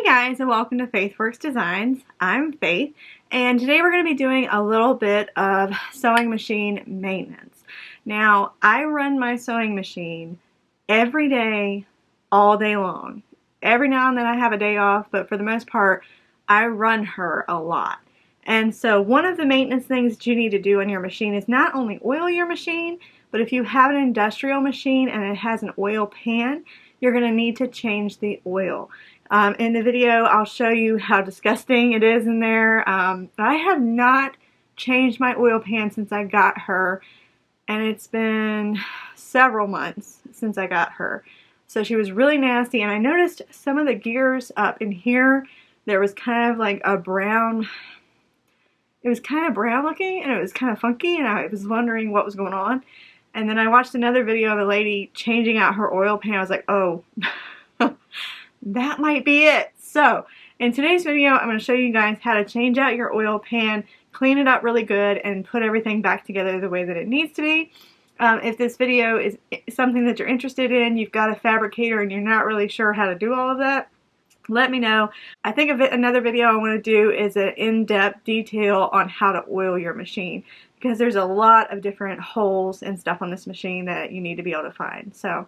Guys, and welcome to FaithWorks Designs. I'm Faith, and today we're going to be doing a little bit of sewing machine maintenance. Now, I run my sewing machine every day, all day long. Every now and then I have a day off, but for the most part, I run her a lot. And so one of the maintenance things that you need to do on your machine is not only oil your machine, but if you have an industrial machine and it has an oil pan, you're going to need to change the oil. In the video, I'll show you how disgusting it is in there. I have not changed my oil pan since I got her, and it's been several months since I got her. So she was really nasty, and I noticed some of the gears up in here, there was kind of like a brown, it was kind of brown looking, and it was kind of funky, and I was wondering what was going on. And then I watched another video of a lady changing out her oil pan. I was like, oh, that might be it. So in today's video, I'm going to show you guys how to change out your oil pan, clean it up really good, and put everything back together the way that it needs to be. If this video is something that you're interested in, you've got a fabricator and you're not really sure how to do all of that, let me know. I think another video I want to do is an in-depth detail on how to oil your machine, because there's a lot of different holes and stuff on this machine that you need to be able to find. So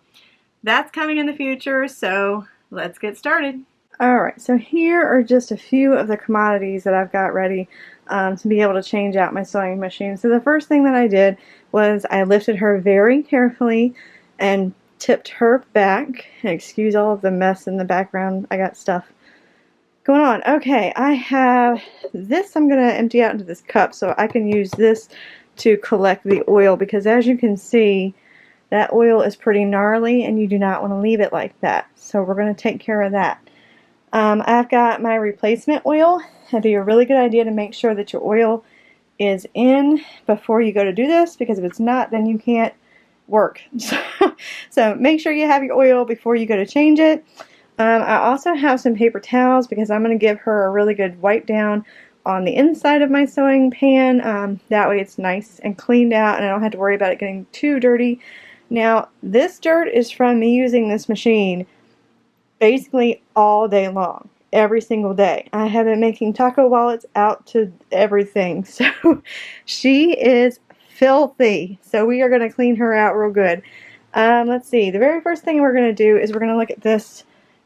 that's coming in the future, so let's get started. Alright, so here are just a few of the commodities that I've got ready to be able to change out my sewing machine. So the first thing that I did was I lifted her very carefully and tipped her back. Excuse all of the mess in the background. I got stuff going on. Okay, I have this I'm going to empty out into this cup so I can use this to collect the oil, because as you can see, that oil is pretty gnarly and you do not want to leave it like that. So we're going to take care of that. I've got my replacement oil. It'd be a really good idea to make sure that your oil is in before you go to do this, because if it's not, then you can't work. So make sure you have your oil before you go to change it. I also have some paper towels because I'm going to give her a really good wipe down on the inside of my sewing pan. That way it's nice and cleaned out and I don't have to worry about it getting too dirty. Now, this dirt is from me using this machine basically all day long, every single day. I have been making taco wallets out to everything, so she is filthy. So we are going to clean her out real good. Let's see, the very first thing we're going to do is we're going to look at this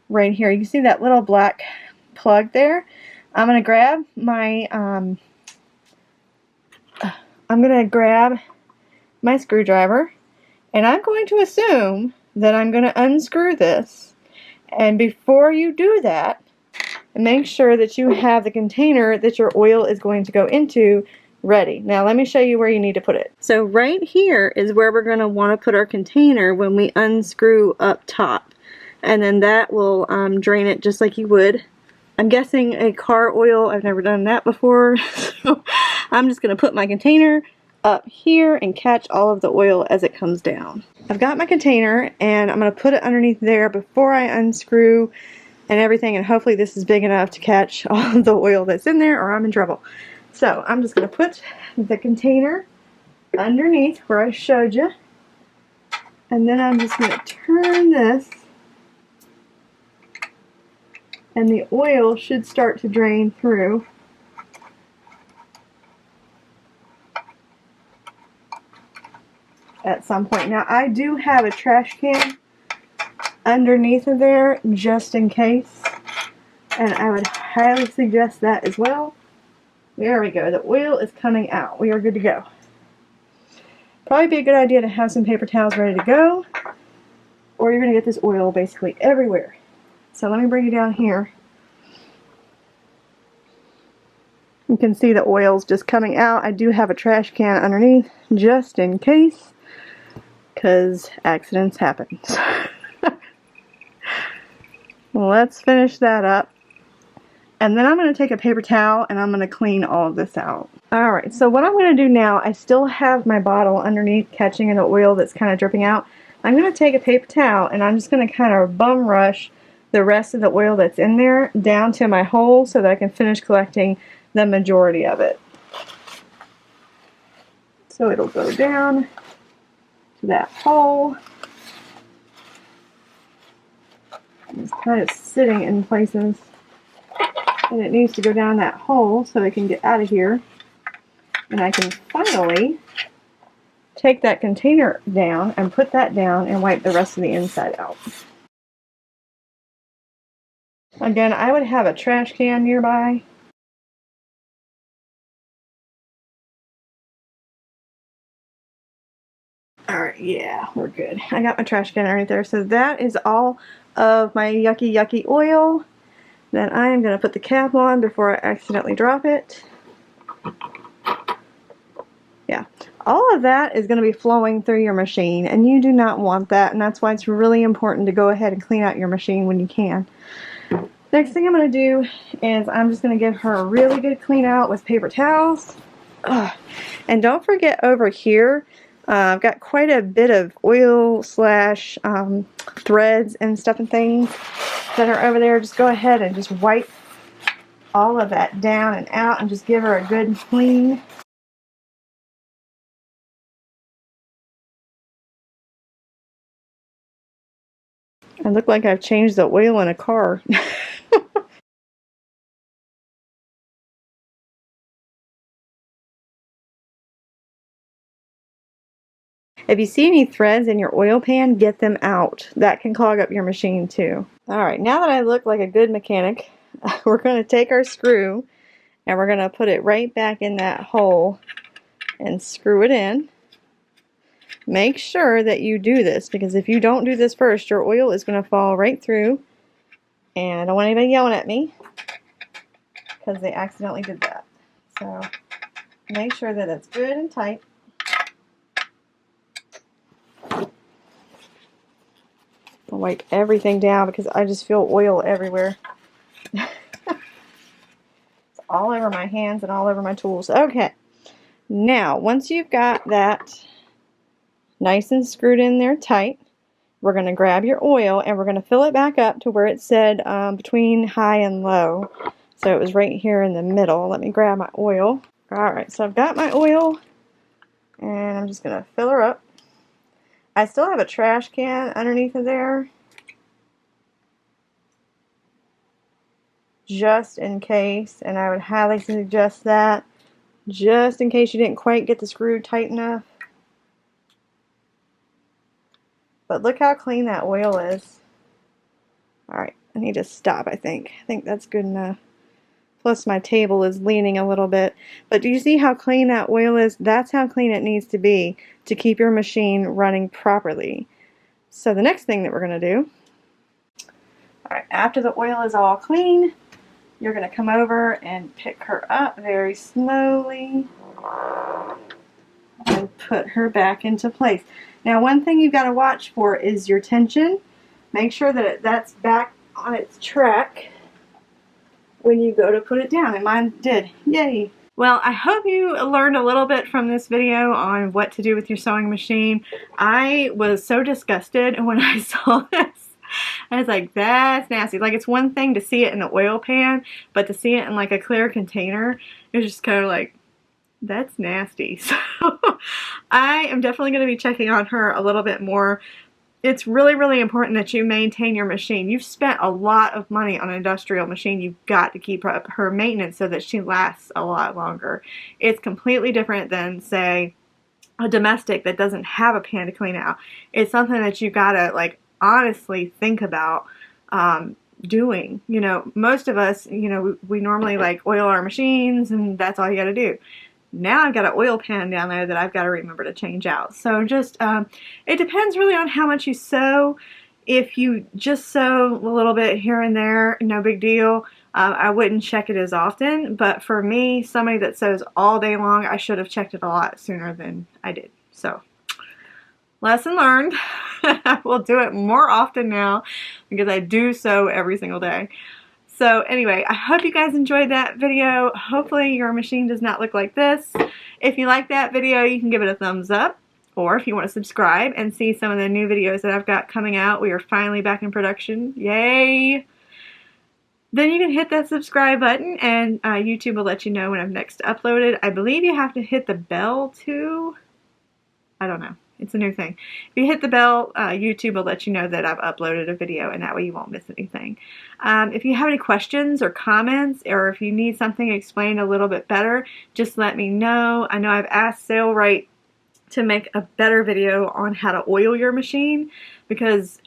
right here. You can see that little black plug there. I'm going to grab my screwdriver, and I'm going to assume that I'm going to unscrew this. And before you do that, make sure that you have the container that your oil is going to go into ready. Now let me show you where you need to put it. So right here is where we're going to want to put our container when we unscrew up top. And then that will drain it just like you would. I'm guessing a car oil. I've never done that before. So I'm just going to put my container up here and catch all of the oil as it comes down. I've got my container and I'm going to put it underneath there before I unscrew and everything, and hopefully this is big enough to catch all of the oil that's in there or I'm in trouble. So I'm just going to put the container underneath where I showed you, and then I'm just going to turn this, and the oil should start to drain through. At some point. Now I do have a trash can underneath of there just in case, and I would highly suggest that as well. There we go. The oil is coming out. We are good to go. Probably be a good idea to have some paper towels ready to go, or you're going to get this oil basically everywhere. So let me bring you down here. You can see the oil's just coming out. I do have a trash can underneath just in case, because accidents happen. Let's finish that up. And then I'm going to take a paper towel and I'm going to clean all of this out. Alright, so what I'm going to do now, I still have my bottle underneath catching the oil that's kind of dripping out. I'm going to take a paper towel and I'm just going to kind of bum rush the rest of the oil that's in there down to my hole so that I can finish collecting the majority of it. So it'll go down to that hole. It's kind of sitting in places. and it needs to go down that hole so it can get out of here. And I can finally take that container down and put that down and wipe the rest of the inside out. Again, I would have a trash can nearby. Alright, yeah, we're good. I got my trash can right there. So that is all of my yucky oil. Then I am going to put the cap on before I accidentally drop it. Yeah, all of that is going to be flowing through your machine, and you do not want that, and that's why it's really important to go ahead and clean out your machine when you can. Next thing I'm going to do is I'm just going to give her a really good clean out with paper towels. Ugh. And don't forget over here, I've got quite a bit of oil slash threads and stuff and things that are over there. Just go ahead and just wipe all of that down and out and just give her a good clean. I look like I've changed the oil in a car. If you see any threads in your oil pan, get them out. That can clog up your machine too. Alright, now that I look like a good mechanic, we're going to take our screw and we're going to put it right back in that hole and screw it in. Make sure that you do this, because if you don't do this first, your oil is going to fall right through. And I don't want anybody yelling at me because they accidentally did that. So make sure that it's good and tight. I'll wipe everything down because I just feel oil everywhere. It's all over my hands and all over my tools. Okay, now once you've got that nice and screwed in there tight, we're going to grab your oil and we're going to fill it back up to where it said between high and low. So it was right here in the middle. Let me grab my oil. Alright, so I've got my oil and I'm just going to fill her up. I still have a trash can underneath of there, just in case, and I would highly suggest that, just in case you didn't quite get the screw tight enough. But look how clean that oil is. Alright, I need to stop, I think. I think that's good enough. Plus my table is leaning a little bit. But do you see how clean that oil is? That's how clean it needs to be to keep your machine running properly. So the next thing that we're going to do, alright, after the oil is all clean, you're going to come over and pick her up very slowly and put her back into place. Now one thing you've got to watch for is your tension. Make sure that that's back on its track when you go to put it down, and mine did. Yay! Well, I hope you learned a little bit from this video on what to do with your sewing machine. I was so disgusted when I saw this. I was like, that's nasty. Like, it's one thing to see it in the oil pan, but to see it in like a clear container, it was just kind of like, that's nasty. So I am definitely going to be checking on her a little bit more. It's really, really important that you maintain your machine. You've spent a lot of money on an industrial machine. You've got to keep up her maintenance so that she lasts a lot longer. It's completely different than, say, a domestic that doesn't have a pan to clean out. It's something that you got to, like, honestly think about doing. You know, most of us, you know, we normally, like, oil our machines, and that's all you got to do. Now I've got an oil pan down there that I've got to remember to change out. So just, it depends really on how much you sew. If you just sew a little bit here and there, no big deal. I wouldn't check it as often. But for me, somebody that sews all day long, I should have checked it a lot sooner than I did. So, lesson learned. I will do it more often now because I do sew every single day. So anyway, I hope you guys enjoyed that video. Hopefully your machine does not look like this. If you like that video, you can give it a thumbs up. Or if you want to subscribe and see some of the new videos that I've got coming out, we are finally back in production. Yay! Then you can hit that subscribe button and YouTube will let you know when I've next uploaded. I believe you have to hit the bell too. I don't know. It's a new thing. If you hit the bell, YouTube will let you know that I've uploaded a video, and that way you won't miss anything. If you have any questions or comments, or if you need something explained a little bit better, just let me know. I know I've asked Sailrite to make a better video on how to oil your machine, because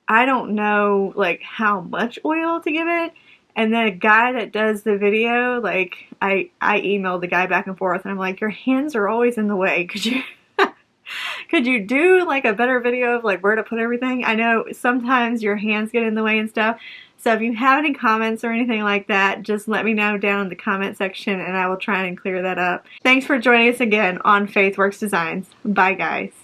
I don't know like how much oil to give it. And then a guy that does the video, like I emailed the guy back and forth, and I'm like, your hands are always in the way. Could you do like a better video of like where to put everything? I know sometimes your hands get in the way and stuff. So if you have any comments or anything like that, just let me know down in the comment section, and I will try and clear that up. Thanks for joining us again on Faith Works Designs. Bye guys.